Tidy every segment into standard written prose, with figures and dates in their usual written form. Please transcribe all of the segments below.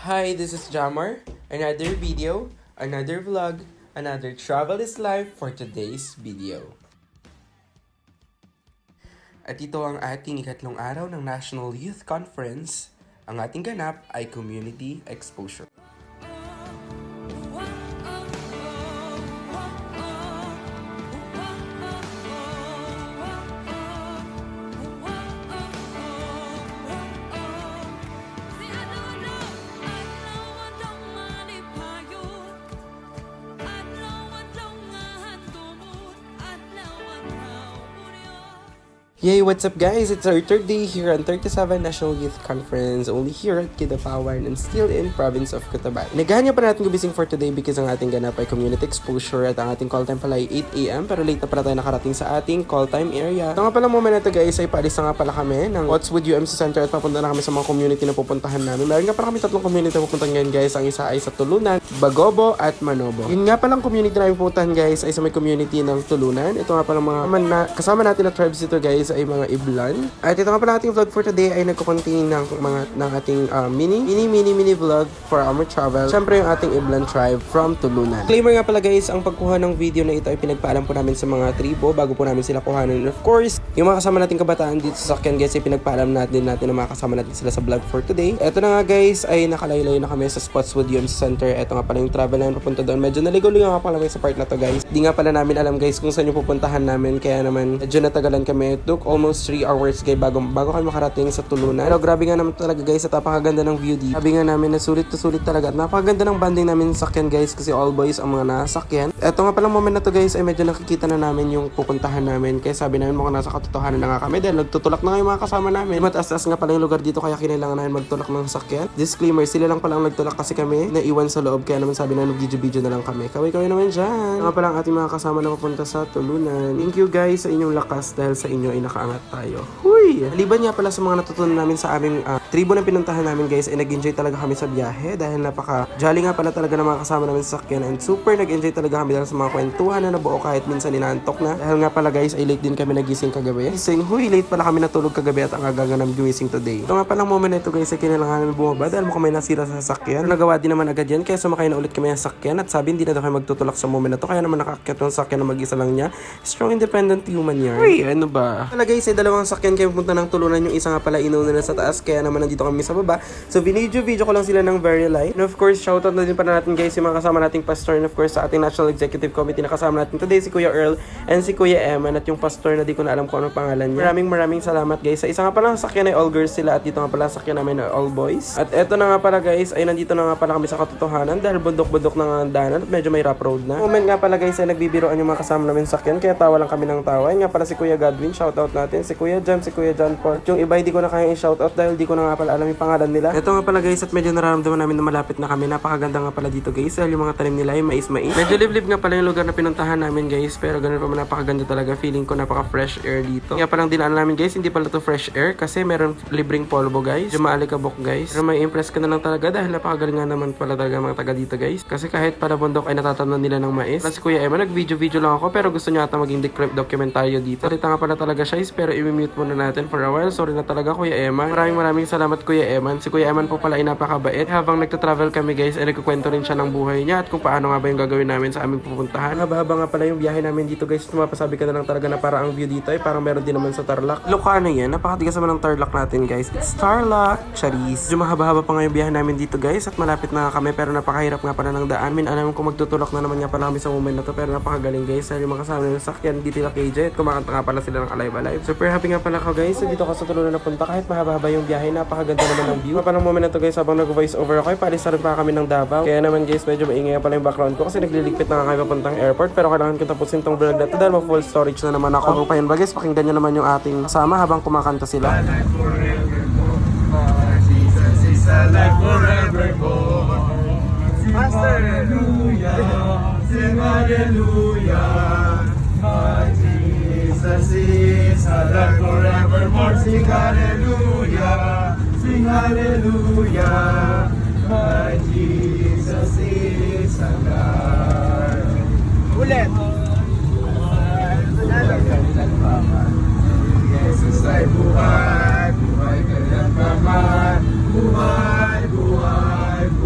Hi, this is Jamar. Another video, another vlog, another travel is life for today's video. At ito ang ating ikatlong araw ng National Youth Conference. Ang ating ganap ay Community Exposure. Yay! What's up guys? It's our third day here on 37 National Youth Conference, only here at Kidapawan and still in province of Cotabato. Nagahan pa natin gubising for today because ang ating ganap ay community exposure at ang ating call time pala ay 8 AM pero late na pala tayo nakarating sa ating call time area. Ito nga pala moment na ito guys ay paalis na nga pala kami ng Whatwood UMC Center at papunta na kami sa mga community na pupuntahan namin. Meron nga pala kami tatlong community na pupuntahan ngayon guys. Ang isa ay sa Tulunan, Bagobo at Manobo. Yun nga palang community na pupuntahan guys ay sa may community ng Tulunan. Ito nga palang mga kasama natin na tribes dito guys ay mga Iblan. At ito nga pala ating vlog for today ay nagko-contain ng ating mini vlog for our travel. Siyempre yung ating Iblan tribe from Tulunan. Disclaimer nga pala guys, ang pagkuha ng video na ito ay pinagpaalam po namin sa mga tribo bago po namin sila kuhanin. And of course, yung mga kasama nating kabataan dito sa sakyan guys ay pinagpaalam natin na mga kasama natin sila sa vlog for today. Ito na nga guys ay nakalayo na kami sa Spotswood UMC Center. Ito nga pala yung travel na papunta doon. Medyo naligaw-ligaw nga pala sa part na to guys. Di nga pala namin alam guys kung saan yung pupuntahan namin kaya naman medyo natagalan kami. It took almost 3 hours guys bago kami makarating sa Tulunan. Pero grabe nga naman talaga guys at napakaganda ng view dito. Sabi nga namin na sulit talaga at napakaganda ng banding namin sa sakyan guys kasi all boys ang mga nasakyan. Eto nga palang moment na to guys ay medyo nakikita na namin yung pupuntahan namin kaya sabi namin mukhang nasa katotohanan na nga kami dahil nagtutulak na nga yung mga kasama namin. Mataas-taas nga pala yung lugar dito kaya kinailangan namin magtulak ng sakyan. Disclaimer, sila lang palang nagtulak kasi kami naiwan sa loob kaya naman sabi namin video na lang kami. Kaway naman dyan. Nga palang ating mga kasama na papunta sa Tulunan. Thank you guys sa inyong lakas dahil sa inyo ay nakaangat tayo. Huy! Liban nga pala sa mga natutunan namin sa aming tribo na pinuntahan namin guys ay nag-enjoy talaga kami sa biyahe dahil napaka-jolly nga pala talaga ng mga kasama namin sa sakyan and super nag-enjoy talaga kami dahil sa mga kwentuhan na nabuo kahit minsan inaantok na. Dahil nga pala guys ay late din kami nagising kagabi. Huy! Late pala kami natulog kagabi at ang agaga namin gumising today. Ito nga palang moment na ito guys ay kinailangan namin bumaba dahil mukhang may nasira sa sasakyan. Nagawa din naman agad yan kaya sumakay na ulit kami sa sakyan at sabi hindi na daw kayo magtutulak sa moment na to kaya naman nakaakyat ng sakyan na mag-isa lang niya. Strong independent human yan. Huy! Ano ba? Pala guys ay dalawang sakyan kayo punta ng Tulunan, yung isa nga pala inuna na sa taas kaya naman nandito kami sa baba. So video ko lang sila ng very light. And of course shoutout na din pa natin guys yung mga kasama nating pastor and of course sa ating National Executive Committee na kasama natin today si Kuya Earl and si Kuya Eman at yung pastor na di ko na alam kung anong pangalan niya. Maraming salamat guys. Sa isa nga pala sakyan ay all girls sila at dito nga pala sakyan namin ay all boys. At eto na nga pala guys ay nandito na nga pala kami sa katotohanan dahil bundok-bundok na nga ang daanan at medyo may rough road na. Moment nga pala guys ay nagbibiroan yung mga kasama namin sakyan kaya tawa lang kami ng tawa. Nga pala si Kuya Godwin, shoutout natin. Si Kuya Jam, si Kuya John Paul. Yung iba hindi ko na kaya i-shoutout dahil di ko na nga pala alam yung pangalan nila. Ito nga pala guys at medyo nararamdaman namin na malapit na kami. Napakaganda nga pala dito guys dahil yung mga tanim nila ay mais. Medyo liblib nga pala yung lugar na pinuntahan namin guys pero ganun pa man napakaganda talaga. Feeling ko napaka-fresh air dito. Kaya palang dinaan namin guys hindi pala to fresh air kasi meron libreng polvo guys. Yung maalikabok guys. Pero may impress ka na lang talaga dahil napakagaling nga naman pala talaga mga taga dito guys. Kasi kahit pala bundok ay natatanan nila ng mais. Kasi Kuya Emma nag-video lang ako pero gusto niya ata maging documentaryo dito. Salita nga pala talaga siya pero i-mute muna natin for a while. Sorry na talaga Kuya Eman. Maraming salamat Kuya Eman. Si Kuya Eman po pala ay napakabait. Habang nagta-travel kami guys ay nagkukwento rin siya ng buhay niya at kung paano nga ba yung gagawin namin sa aming pupuntahan. Haba nga pala yung biyahe namin dito guys. Mapasabi ka na lang talaga na parang ang view dito ay parang meron din naman sa Tarlac. Lokano yan. Napakatigas naman ng Tarlac natin guys. It's Tarlac. Charis. Medyo mahaba pa nga yung biyahe namin dito guys at malapit na kami pero napakahirap nga pala ng daan. Alam ko magtutulak na naman nga pala kami sa moment na to pero napakagaling guys. Dahil yung mga kasama ng sakyan dito na KJ at kumakanta nga pala sila ng alive. Super happy nga pala ako guys. So, dito ako sa Tulunan na punta kahit mahaba yung biyahe. Napakaganda naman ng view. Palang moment na to guys habang nag-voice over ako ay paalis na rin pa kami ng Davao. Kaya naman guys medyo maingay pala yung background ko kasi nagliligpit na nga kayo papuntang airport pero kailangan ko tapusin tong vlog na to dahil mag-full storage na naman ako. Kung pa yun ba guys pakinggan nyo naman yung ating kasama habang kumakanta sila. Jesus is alive forevermore. Hallelujah, sing hallelujah. My Jesus is alive forevermore. Sing hallelujah, sing hallelujah. My Jesus is alive. Ulit. Jesus ay buhay, buhay kailan pa man. Buhay, buhay, buhay.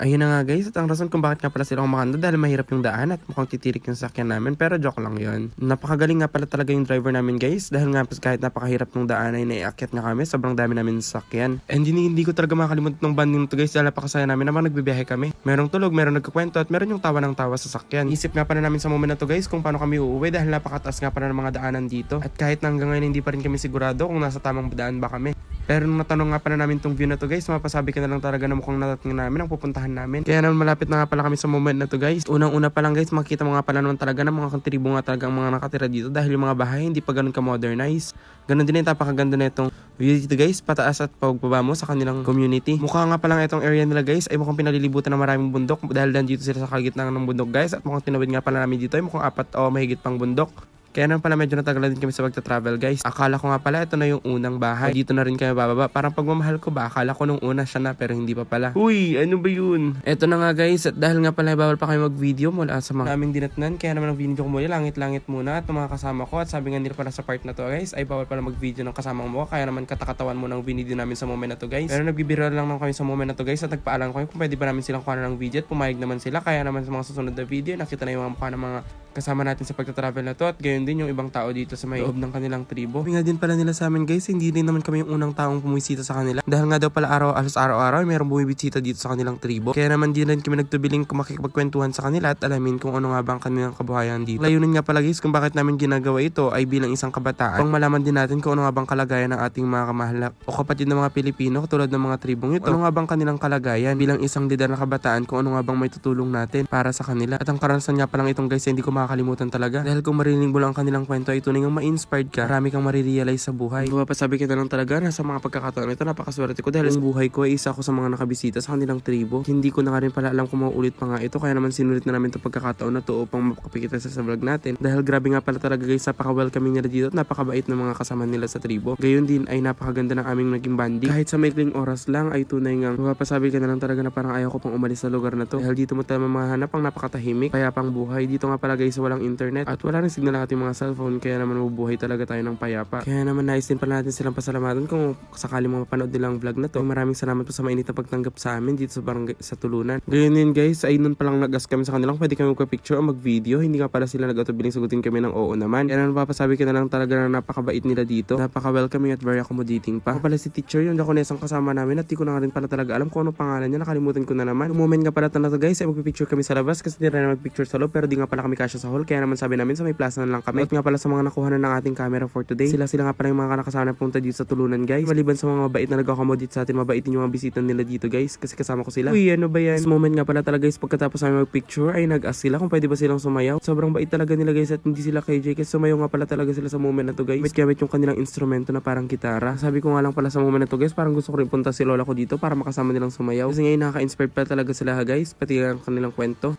Ayun na nga guys, at ang rason kung bakit nga pala sila kumakanta dahil mahirap yung daan at mukhang titirik yung sakyan namin, pero joke lang yun. Napakagaling nga pala talaga yung driver namin guys, dahil nga kahit napakahirap ng daan ay naiakyat nga kami, sobrang dami namin sakyan. And hindi ko talaga makalimutan ng banding to guys, dahil napakasaya namin naman nagbibiyahe kami. Merong tulog, merong nagkukwento at meron yung tawa ng tawa sa sakyan. Isip nga pala namin sa moment na to guys kung paano kami uuwi dahil napakataas nga pala ng mga daanan dito. At kahit hanggang ngayon hindi pa rin kami sigurado kung nasa tamang daan ba kami. Pero nung natanong nga pala namin tong view na to guys, mapasabi ka na lang talaga na mukhang natatingin namin ang pupuntahan namin. Kaya naman malapit na nga pala kami sa moment na to guys. Unang-una pa lang guys, makikita mo nga pala naman talaga ng mga kontribo nga talaga ang mga nakatira dito dahil yung mga bahay hindi pa ganun ka-modernize. Ganun din yung napakaganda na itong view dito guys, pataas at pagbaba mo sa kanilang community. Mukha nga palang itong area nila guys ay mukhang pinalilibutan ng maraming bundok dahil nandito sila sa kalagitnaan ng bundok guys, at mukhang tinawid nga pala namin dito ay mukhang 4 o mahigit pang bundok. Kaya naman pala medyo natagalan din kami sa pagta-travel guys. Akala ko nga pala ito na yung unang bahay. Dito na rin kami bababa. Parang pagmamahal ko ba? Akala ko nung una siya na pero hindi pa pala. Uy, ano ba yun? Ito na nga guys. At dahil nga pala bawal pa kayo mag-video mula sa mga naming dinatnan. Kaya naman ang video ko muli langit-langit muna at mga kasama ko. At sabi nga nila pala sa part na to guys ay bawal pala mag-video ng kasama mo. Kaya naman katakatawan mo ng video namin sa moment na to guys. Pero nagbibiro lang kami sa moment na to guys. At nagpaalam kami kung pwede ba namin silang kuha ng video. At pumayag naman sila. Kaya naman sa mga susunod na video nakita na yung mga mukha ng mga kasama natin sa pagta-travel na to, at gayon din yung ibang tao dito sa may loob ng kanilang tribo. Sabi nga din pala nila sa amin guys, hindi din naman kami yung unang taong pumisita sa kanila. Dahil nga daw pala araw-araw mayroong bumibisita dito sa kanilang tribo. Kaya naman din rin kami nagtubiling makikipagkwentuhan sa kanila at alamin kung ano nga ba ang kanilang kabuhayan dito. Layunin nga pala guys kung bakit namin ginagawa ito ay bilang isang kabataan. Pang malaman din natin kung ano nga bang kalagayan ng ating mga kamahalak o kapatid ng mga Pilipino tulad ng mga tribong ito. Ano nga bang kanilang kalagayan bilang isang lider na kabataan, kung ano nga bang may tutulong natin para sa kanila. At ang karanasan nga palang itong guys, hindi ko makakalimutan talaga. Dahil kung marinig mo lang ang kanilang kwento ay tunay ngang ma-inspired ka. Marami kang marirealize sa buhay. Mapapasabi kita lang talaga na sa mga pagkakataon ito napakaswerte ko dahil ang buhay ko ay isa ako sa mga nakabisita sa kanilang tribo. Hindi ko na nga rin pala alam kung mauulit pa nga ito, kaya naman sinulit na namin itong pagkakataon na to upang makapikita sa vlog natin. Dahil grabe nga pala talaga guys, napaka-welcoming nila dito at napakabait ng mga kasama nila sa tribo. Gayon din ay napakaganda ng aming naging banding. Kahit sa maikling oras lang ay tunay ngang mapapasabi ka na lang talaga na parang ayaw ko pang umalis sa lugar na to. Dahil dito mo talaga mamahanap ang napakatahimik, payapang buhay. Dito nga pala guys walang internet at wala rin signal ang ating mga cellphone, kaya naman mabubuhay talaga tayo ng payapa. Kaya naman nais din pala natin silang pasalamatan kung sakali mo mapanood nilang vlog na to. Maraming salamat po sa mainit na pagtanggap sa amin dito sa barangay sa Tulunan. Gayon din guys, ay nun palang nag-ask kami sa kanila kung pwede kami magpa-picture o mag-video. Hindi nga pala sila nag-atubiling sagutin kami ng oo naman. Kaya naman papasabi ka na lang talaga na napakabait nila dito. Napaka-welcoming at very accommodating pa. Ako pala si teacher, yung Jaconesang kasama namin at di ko na rin pala talaga alam kung anong pangalan niya. Nakalimutan ko na naman. Yung moment nga pala na to guys ay magpipicture kami sa labas kasi hindi rin mag-picture sa loob, pero di nga pala kami kasya sa hall. Kaya naman sabi namin sa may plaza na lang kami. At nga pala sa mga nakuha na ng ating camera for today, sila nga pala yung mga nakasama na punta dito sa Tulunan guys. Maliban sa mga mabait na nag-accommodate sa atin, mabait din yung mga bisita nila dito guys kasi kasama ko sila. Uy, ano ba yan? Sa moment nga pala talaga guys, pagkatapos namin mag-picture ay nag-ask sila kung pwede ba silang sumayaw. Sobrang bait talaga nila guys at hindi sila KJ kasi sumayaw nga pala talaga sila sa moment na to guys. Gamit yung kanilang instrumento na parang gitara. Sabi ko nga lang pala sa moment na to guys, parang gusto ko rin punta si lola ko dito para makasama nilang sumayaw. Kasi ngayon nakaka-inspired pa talaga sila guys, pati ang kanilang kwento.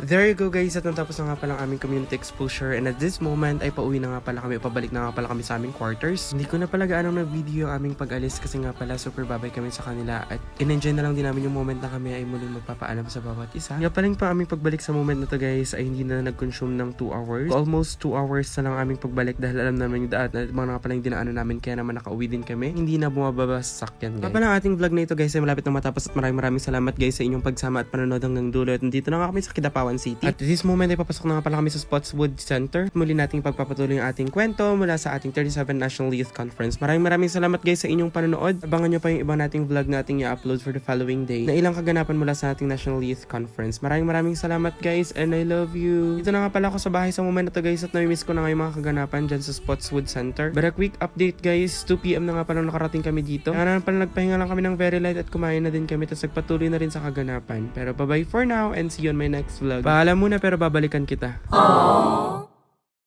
There you go guys, at natapos na nga palang aming community exposure, and at this moment ay pauwi na nga pala kami, pabalik na nga pala kami sa aming quarters. Hindi ko na pala gaano na video yung aming pag-alis kasi nga pala super babay kami sa kanila at in-enjoy na lang din namin yung moment na kami ay muling magpapaalam sa bawat isa. Nga paling pa aming pagbalik sa moment na to guys ay hindi na nag-consume ng 2 hours. Almost 2 hours na lang aming pagbalik dahil alam namin yung daan at mga nga pala yung dinaanan namin, kaya naman nakauwi din kami. Hindi na bumababa sa sakyan guys. Kapala ang ating vlog na ito guys ay malapit na matapos at maraming salamat guys sa inyong pagsama at panonood hanggang dulo. At nandito na nga kami sa Kidapawan Quezon City. At this moment ay papasok na nga pala kami sa Spotswood Center. Muli nating pagpapatuloy ang ating kwento mula sa ating 37 National Youth Conference. Maraming salamat guys sa inyong panonood. Abangan nyo pa yung ibang nating vlog nating i-upload for the following day na ilang kaganapan mula sa ating National Youth Conference. Maraming salamat guys and I love you. Dito na nga pala ako sa bahay sa moment na to guys at nami-miss ko na nga yung mga kaganapan dyan sa Spotswood Center. But a quick update guys, 2 PM na nga pala nakarating kami dito. Kaya na pala nagpahinga lang kami ng very light at kumain na din kami tapos nagpatuloy na rin sa kaganapan. Pero bye bye for now and see you on my next vlog. Paalam muna pero babalikan kita. Aww.